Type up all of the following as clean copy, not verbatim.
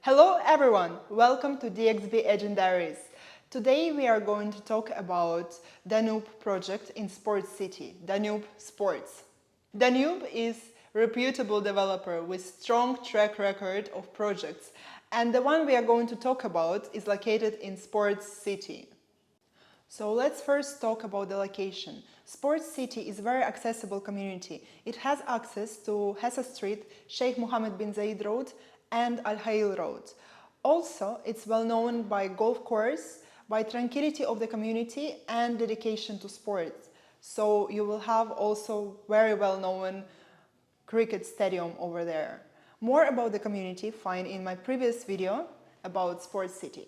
Hello everyone, welcome to DXB Agent Diaries. Today we are going to talk about Danube project in Sports City, Danube Sportz. Danube is a reputable developer with strong track record of projects, and the one we are going to talk about is located in Sports City. So let's first talk about the location. Sports City is a very accessible community. It has access to Hessa Street, Sheikh Mohammed bin Zayed Road and Al Hayl Road. Also, it's well known by golf course, by tranquility of the community and dedication to sports. So you will have also very well known cricket stadium over there. More about the community find in my previous video about Sports City.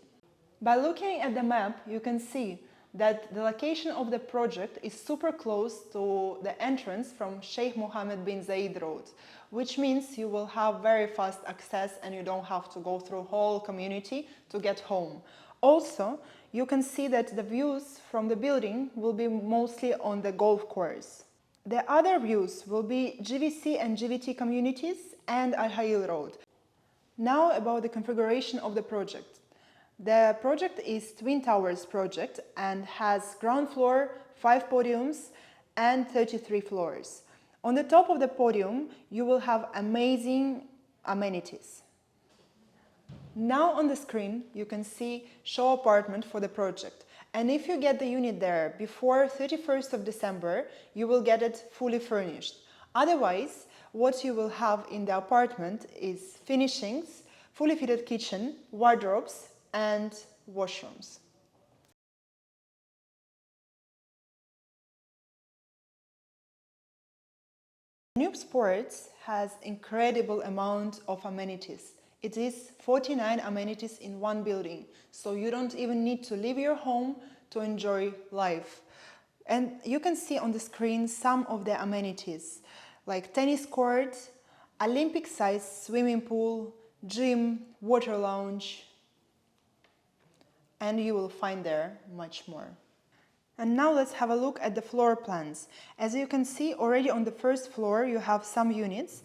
By looking at the map, you can see that the location of the project is super close to the entrance from Sheikh Mohammed bin Zayed Road, which means you will have very fast access and you don't have to go through whole community to get home. Also, you can see that the views from the building will be mostly on the golf course. The other views will be GVC and GVT communities and Al Hayl Road. Now about the configuration of the project. The project is Twin Towers project and has ground floor, 5 podiums and 33 floors. On the top of the podium, you will have amazing amenities. Now on the screen, you can see show apartment for the project. And if you get the unit there before 31st of December, you will get it fully furnished. Otherwise, what you will have in the apartment is finishings, fully fitted kitchen, wardrobes, and washrooms. Danube Sportz has incredible amount of amenities. It is 49 amenities in one building, so you don't even need to leave your home to enjoy life. And you can see on the screen some of the amenities, like tennis court, Olympic-sized swimming pool, gym, water lounge, and you will find there much more. And now let's have a look at the floor plans. As you can see, already on the first floor you have some units,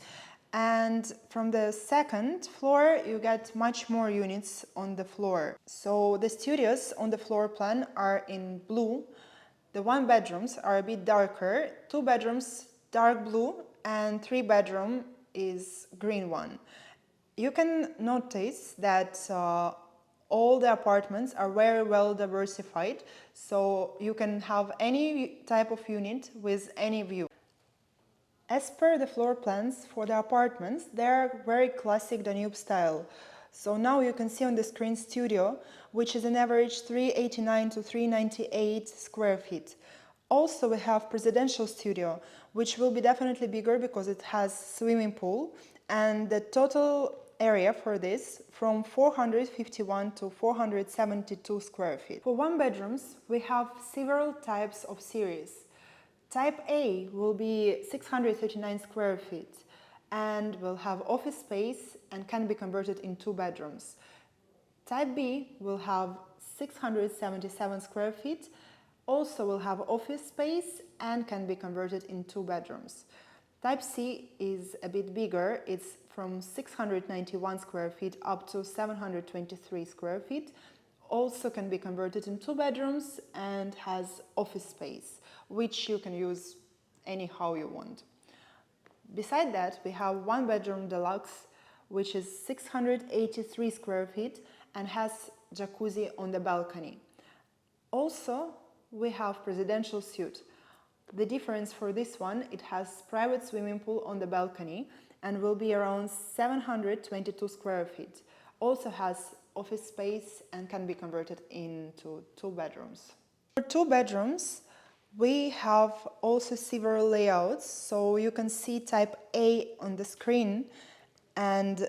and from the second floor you get much more units on the floor. So the studios on the floor plan are in blue, the 1 bedrooms are a bit darker, 2 bedrooms dark blue, and 3 bedroom is green one. You can notice that all the apartments are very well diversified, so you can have any type of unit with any view. As per the floor plans for the apartments, they are very classic Danube style. So now you can see on the screen studio, which is an average 389 to 398 square feet. Also we have presidential studio, which will be definitely bigger because it has swimming pool, and the total area for this from 451 to 472 square feet. For 1 bedrooms, we have several types of series. Type A will be 639 square feet and will have office space and can be converted in 2 bedrooms. Type B will have 677 square feet, also will have office space and can be converted in 2 bedrooms. Type C is a bit bigger, it's from 691 square feet up to 723 square feet, also can be converted in 2 bedrooms and has office space, which you can use anyhow you want. Beside that, we have 1 bedroom deluxe, which is 683 square feet and has jacuzzi on the balcony. Also, we have presidential suite. The difference for this one, it has private swimming pool on the balcony and will be around 722 square feet. Also has office space and can be converted into 2 bedrooms. For 2 bedrooms, we have also several layouts. So you can see type A on the screen, and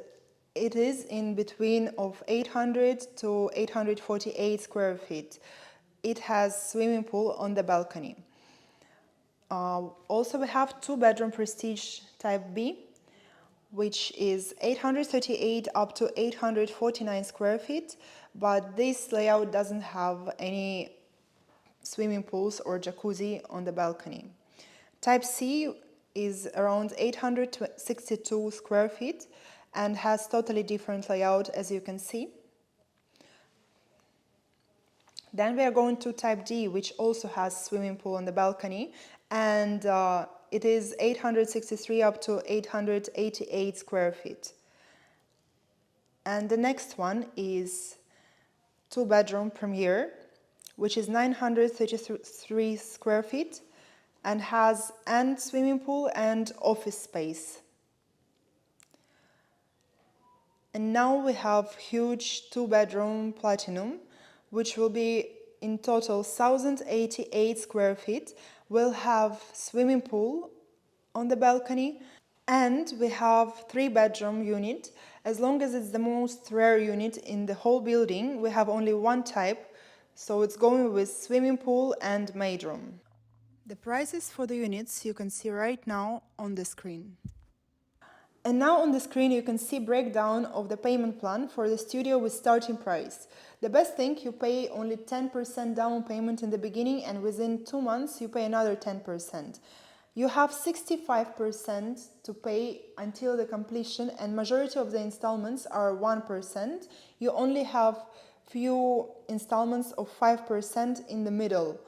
it is in between of 800 to 848 square feet. It has swimming pool on the balcony. Also we have 2 bedroom prestige type B, which is 838 up to 849 square feet, but this layout doesn't have any swimming pools or jacuzzi on the balcony. Type C is around 862 square feet and has totally different layout, as you can see. Then we are going to type D, which also has swimming pool on the balcony, and it is 863 up to 888 square feet. And the next one is 2-bedroom Premier, which is 933 square feet and has and swimming pool and office space. And now we have huge 2-bedroom Platinum, which will be in total 1088 square feet. We'll have swimming pool on the balcony, and we have 3-bedroom unit. As long as it's the most rare unit in the whole building, we have only one type, so it's going with swimming pool and maid room. The prices for the units you can see right now on the screen. And now on the screen you can see breakdown of the payment plan for the studio with starting price. The best thing, you pay only 10% down payment in the beginning, and within 2 months you pay another 10%. You have 65% to pay until the completion, and majority of the installments are 1%. You only have few installments of 5% in the middle.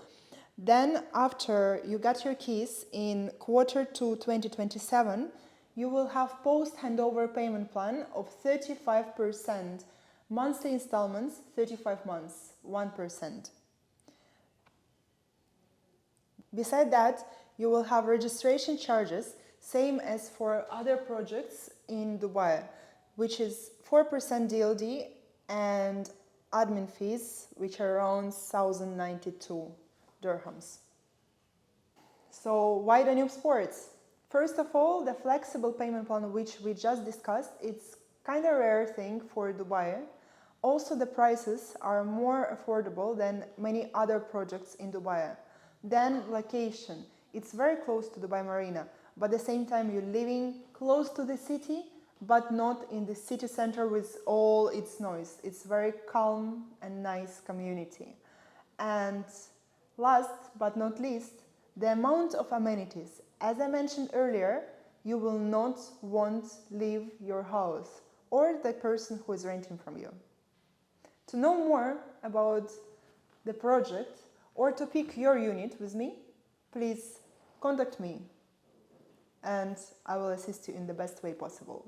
Then after you get your keys in Q2 2027, you will have post-handover payment plan of 35%. Monthly installments, 35 months, 1%. Beside that, you will have registration charges, same as for other projects in Dubai, which is 4% DLD and admin fees, which are around 1,092 dirhams. So why Danube Sportz? First of all, the flexible payment plan, which we just discussed, it's kind of a rare thing for Dubai. Also, the prices are more affordable than many other projects in Dubai. Then location. It's very close to Dubai Marina, but at the same time you're living close to the city, but not in the city center with all its noise. It's very calm and nice community. And last but not least, the amount of amenities. As I mentioned earlier, you will not want to leave your house or the person who is renting from you. To know more about the project or to pick your unit with me, please contact me and I will assist you in the best way possible.